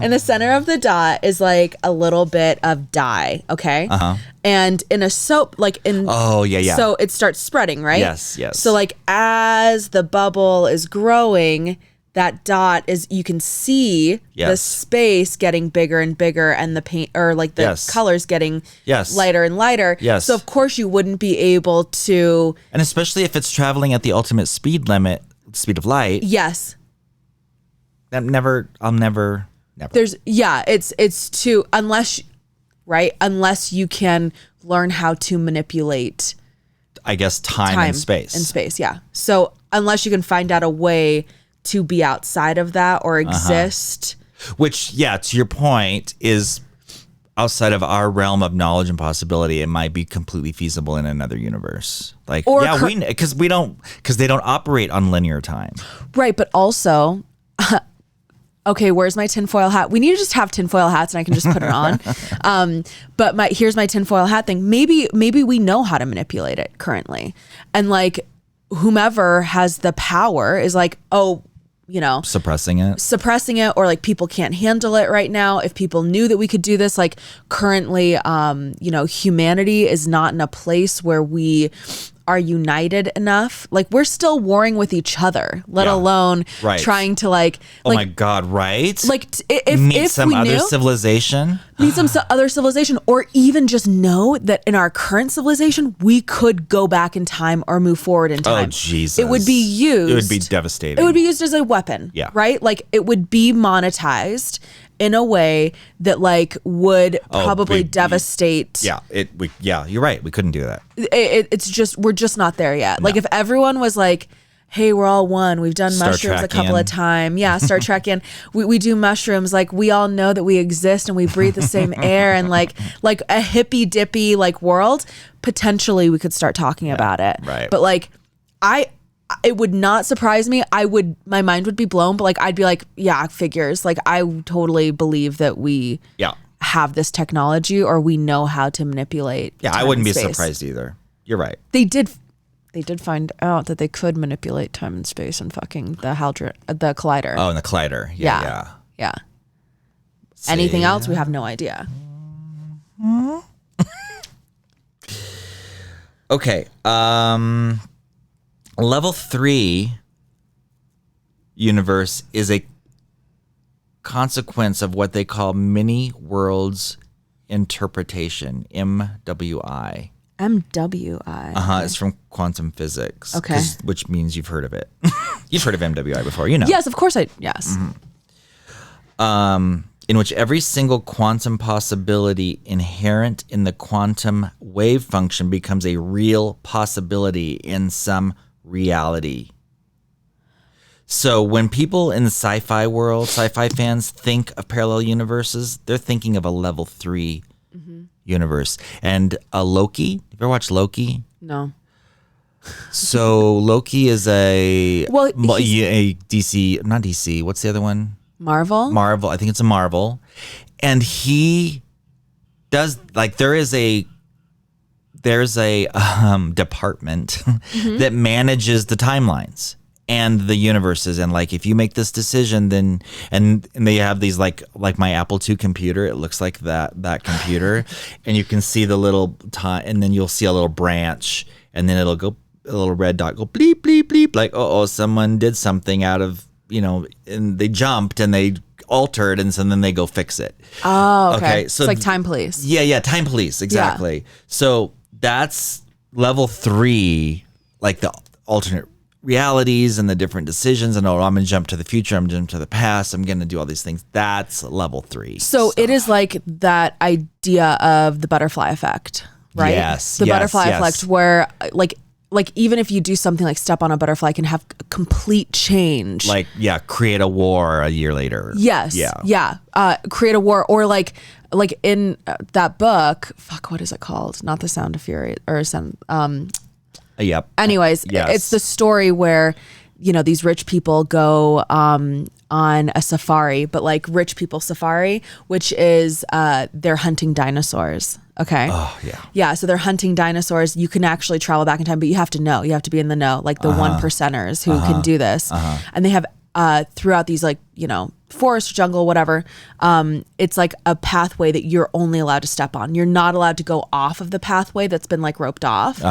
in the center of the dot is like a little bit of dye, okay? And in a soap, so it starts spreading, right? Yes. So as the bubble is growing, that dot is, you can see the space getting bigger and bigger and the paint or the colors getting lighter and lighter. Yes. So of course you wouldn't be able to. And especially if it's traveling at the ultimate speed limit, speed of light. Yes. I'll never. It's too, unless you can learn how to manipulate, I guess, time and space. And space, yeah. So unless you can find out a way to be outside of that or exist. Which, to your point, is outside of our realm of knowledge and possibility. It might be completely feasible in another universe. Because they don't operate on linear time. Right, but also, okay, where's my tinfoil hat? We need to just have tinfoil hats and I can just put it on. But here's my tinfoil hat thing. Maybe we know how to manipulate it currently. And whomever has the power is suppressing it, or people can't handle it right now. If people knew that we could do this, currently, humanity is not in a place where we are united enough. Like we're still warring with each other, let alone trying to oh my God, right? Like if meet if some we other knew, civilization. meet some other civilization, or even just know that in our current civilization, we could go back in time or move forward in time. Oh, Jesus. It would be used. It would be devastating. It would be used as a weapon. Yeah. Right? Like it would be monetized in a way that like would probably devastate. Yeah, you're right. We couldn't do that. It's just, we're just not there yet. Like if everyone was like, hey, we're all one. We've done mushrooms a couple of times. Yeah, Star Trek in. We do mushrooms. Like we all know that we exist and we breathe the same air, and like a hippy dippy like world. Potentially, we could start talking about it. Right. But like, it would not surprise me. My mind would be blown. But like, I'd be like, yeah, figures. Like I totally believe that we have this technology, or we know how to manipulate. Yeah, I wouldn't be surprised either. You're right. They did find out that they could manipulate time and space and fucking the collider. Oh, and the collider. Yeah. Anything else? We have no idea. Okay. Level 3 universe is a consequence of what they call mini worlds interpretation, MWI. MWI. It's from quantum physics. Okay. Which means you've heard of it. You've heard of MWI before, you know. Yes, of course yes. In which every single quantum possibility inherent in the quantum wave function becomes a real possibility in some reality. So when people in the sci-fi world, sci-fi fans think of parallel universes, they're thinking of a level 3 universe. And Loki, you ever watched Loki? No. So Loki is a DC, not DC. What's the other one? Marvel. I think it's a Marvel. And he does like there's a department that manages the timelines and the universes, and like if you make this decision, then and they have these like my Apple II computer, it looks like that computer, and you can see the little time, and then you'll see a little branch, and then it'll go a little red dot go bleep bleep bleep, like someone did something out of and they jumped and they altered, and so then they go fix it. Oh, okay. So it's like time police. Yeah, time police, exactly. Yeah. So that's level 3, like the alternate realities and the different decisions, and I'm gonna jump to the future, I'm gonna jump to the past, I'm gonna do all these things. That's level 3. So it is like that idea of the butterfly effect, right? Yes. The butterfly effect, where like even if you do something like step on a butterfly, can have complete change. Like create a war a year later. Yes. Yeah. Create a war, or like in that book. Fuck, what is it called? Not The Sound of Fury, or Sound. Yep. Anyways, it's the story where these rich people go on a safari, but like rich people safari, which is they're hunting dinosaurs. Okay. Oh yeah. Yeah. So they're hunting dinosaurs. You can actually travel back in time, but you have to be in the know, like the 1%ers who can do this. And they have throughout these forest, jungle, whatever. It's like a pathway that you're only allowed to step on. You're not allowed to go off of the pathway that's been like roped off.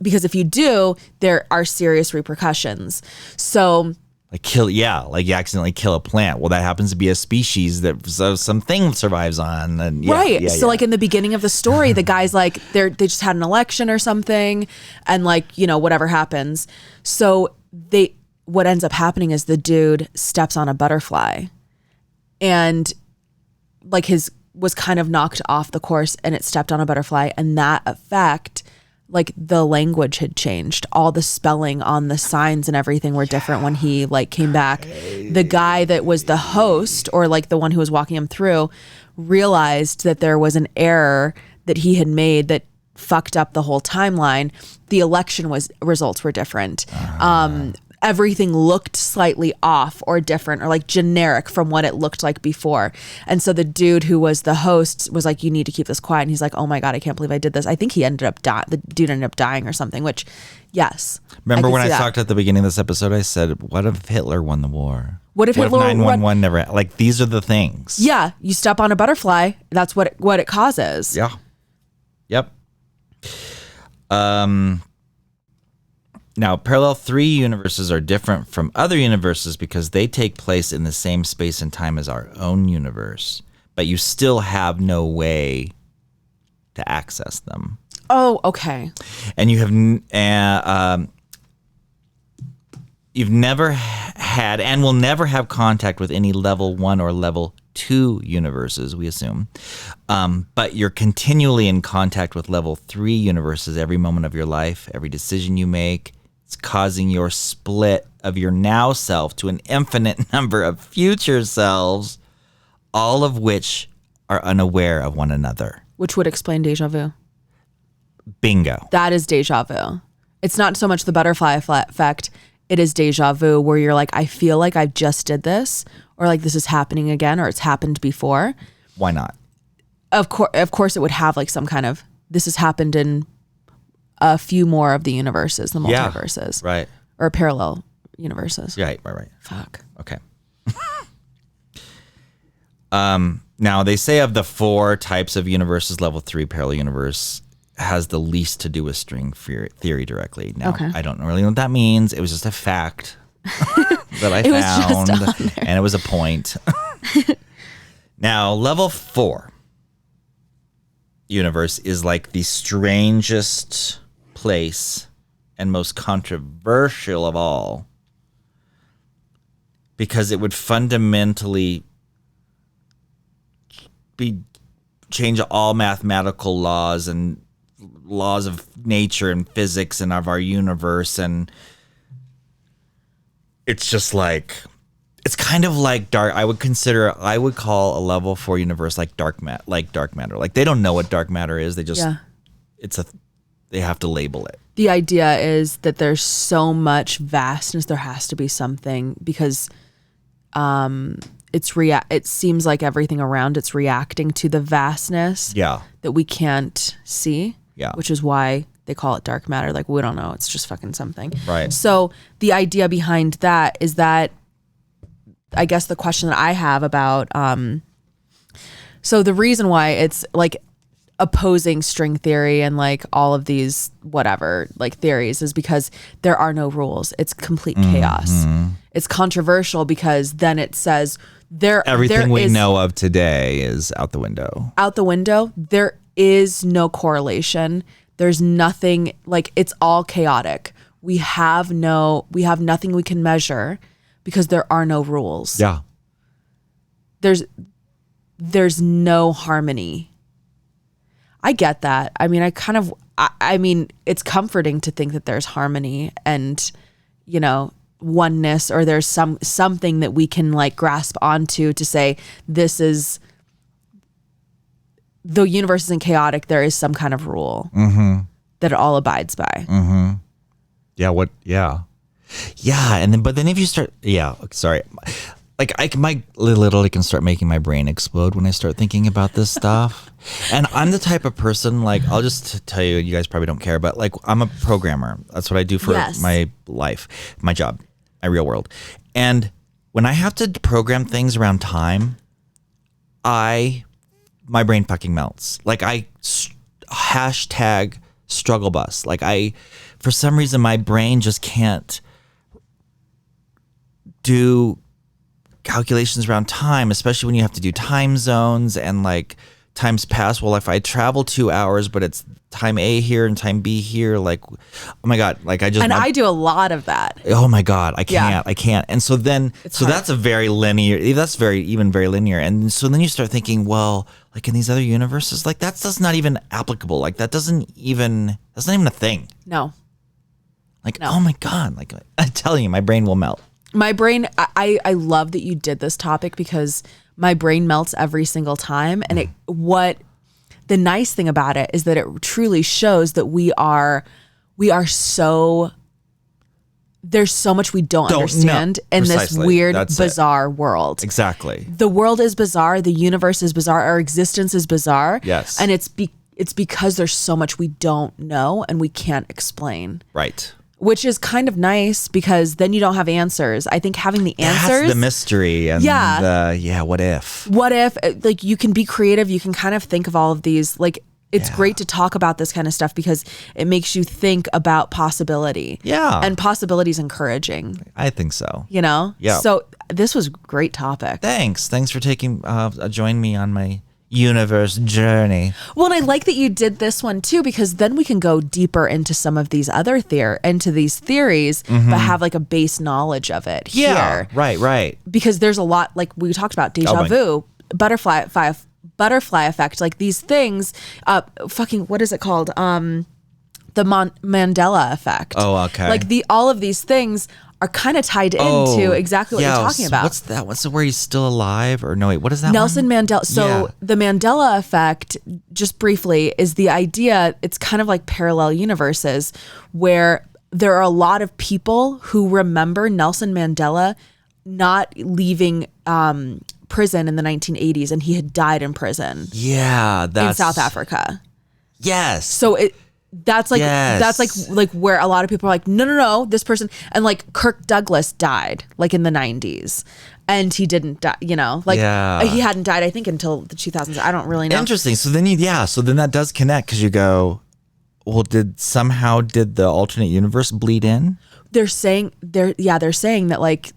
Because if you do, there are serious repercussions. So like you accidentally kill a plant. Well, that happens to be a species that something survives on. And like in the beginning of the story, the guy's like they just had an election or something, and like whatever happens. So what ends up happening is the dude steps on a butterfly, and like was kind of knocked off the course, and it stepped on a butterfly, and that effect, like the language had changed. All the spelling on the signs and everything were different when he like came back. The guy that was the host, or like the one who was walking him through, realized that there was an error that he had made that fucked up the whole timeline. The election results were different. Everything looked slightly off or different, or like generic from what it looked like before. And so the dude who was the host was like, you need to keep this quiet. And he's like, oh my God, I can't believe I did this. I think the dude ended up dying or something, which yes. Remember when I talked at the beginning of this episode, I said, what if Hitler won the war? What if Hitler 911 never, like these are the things. Yeah. You step on a butterfly. That's what it causes. Yeah. Yep. Now, parallel 3 universes are different from other universes because they take place in the same space and time as our own universe, but you still have no way to access them. Oh, okay. And you have you've never had and will never have contact with any level 1 or level 2 universes, we assume. But you're continually in contact with level 3 universes every moment of your life, every decision you make. It's causing your split of your now self to an infinite number of future selves, all of which are unaware of one another. Which would explain deja vu. Bingo. That is deja vu. It's not so much the butterfly effect. It is deja vu where you're like, I feel like I just did this, or like this is happening again, or it's happened before. Why not? Of course, it would have like some kind of, this has happened in a few more of the universes, the multiverses. Yeah, right. Or parallel universes. Right. Fuck. Okay. Now, they say of the 4 types of universes, level 3 parallel universe has the least to do with string theory directly. Now, okay. I don't really know what that means. It was just a fact that I found, and it was a point. Now, level 4 universe is like the strangest place and most controversial of all, because it would fundamentally change all mathematical laws and laws of nature and physics and of our universe, and it's just like, it's kind of like dark. I would call a level 4 universe like dark matter. Like they don't know what dark matter is. They just they have to label it. The idea is that there's so much vastness, there has to be something, because it seems like everything around it's reacting to the vastness that we can't see. Yeah. Which is why they call it dark matter. Like, we don't know. It's just fucking something. Right. So the idea behind that is that, I guess the question that I have about, so the reason why it's like opposing string theory and like all of these whatever like theories is because there are no rules. It's complete chaos. It's controversial because then it says everything we know of today is out the window. Out the window. There is no correlation. There's nothing, like, it's all chaotic. We have nothing we can measure because there are no rules. Yeah. There's no harmony. I get that. I mean, I mean, it's comforting to think that there's harmony and, oneness, or there's something that we can like grasp onto to say this is, the universe isn't chaotic, there is some kind of rule that it all abides by. Yeah. Yeah. And then, but then if you start, sorry. Like I literally can start making my brain explode when I start thinking about this stuff. And I'm the type of person, like, I'll just tell you, you guys probably don't care, but like, I'm a programmer. That's what I do for my life, my job, my real world. And when I have to program things around time, my brain fucking melts. Like hashtag struggle bus. Like for some reason, my brain just can't do calculations around time, especially when you have to do time zones and like times pass. Well, if I travel 2 hours, but it's time A here and time B here, like, oh my God, like I do a lot of that. Oh my God, I can't. And so then, that's very linear. That's very linear. And so then you start thinking, well, like in these other universes, like that's not even applicable. Like that's not even a thing. No. Like, oh my God, like I'm telling you, my brain will melt. My brain, I love that you did this topic because my brain melts every single time. And the nice thing about it is that it truly shows that there's so much we don't understand in this weird, bizarre world. Exactly. The world is bizarre. The universe is bizarre. Our existence is bizarre. Yes. And it's because there's so much we don't know and we can't explain. Right. Which is kind of nice because then you don't have answers. I think having the answers. That's the mystery. And what if? What if? Like, you can be creative. You can kind of think of all of these. Like, It's great to talk about this kind of stuff because it makes you think about possibility. Yeah. And possibility is encouraging. I think so. You know? Yeah. So this was a great topic. Thanks for taking join me on my universe journey. Well, and I like that you did this one too, because then we can go deeper into some of these other these theories, but have like a base knowledge of it here. Right. Because there's a lot, like we talked about, deja vu, butterfly effect, like these things, what is it called? The Mandela effect. Oh, okay. Like all of these things are kind of tied into exactly what you're talking about. What's that? What's where he's still alive? Or no, wait, what is that? Nelson Mandela. So the Mandela effect, just briefly, is the idea, it's kind of like parallel universes where there are a lot of people who remember Nelson Mandela not leaving prison in the 1980s, and he had died in prison. Yeah, in South Africa. Yes. So that's like where a lot of people are like, no, this person, and like Kirk Douglas died like in the 90s, and he didn't die, he hadn't died, I think, until the 2000s. I don't really know. Interesting. So then that does connect, because you go, well, did the alternate universe bleed in? They're saying that like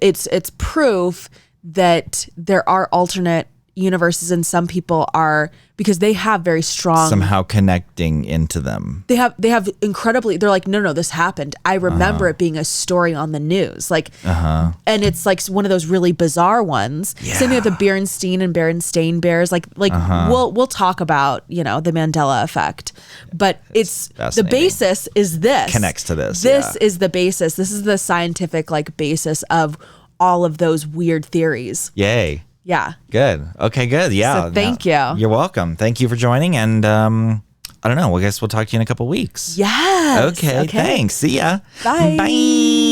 it's proof that there are alternate universes, and some people are, because they have very strong, somehow connecting into them. They have incredibly, they're like, no, this happened. I remember it being a story on the news. Like, and it's like one of those really bizarre ones. Yeah. Same thing with the Berenstain and Berenstain Bears. Like we'll talk about, the Mandela effect, but it's the basis is this. Connects to this. This is the basis. This is the scientific like basis of all of those weird theories. Yay. Yeah. Good. Okay, good. Yeah. So thank you. You're welcome. Thank you for joining. And I don't know. I guess we'll talk to you in a couple weeks. Yes. Okay. Thanks. See ya. Bye. Bye.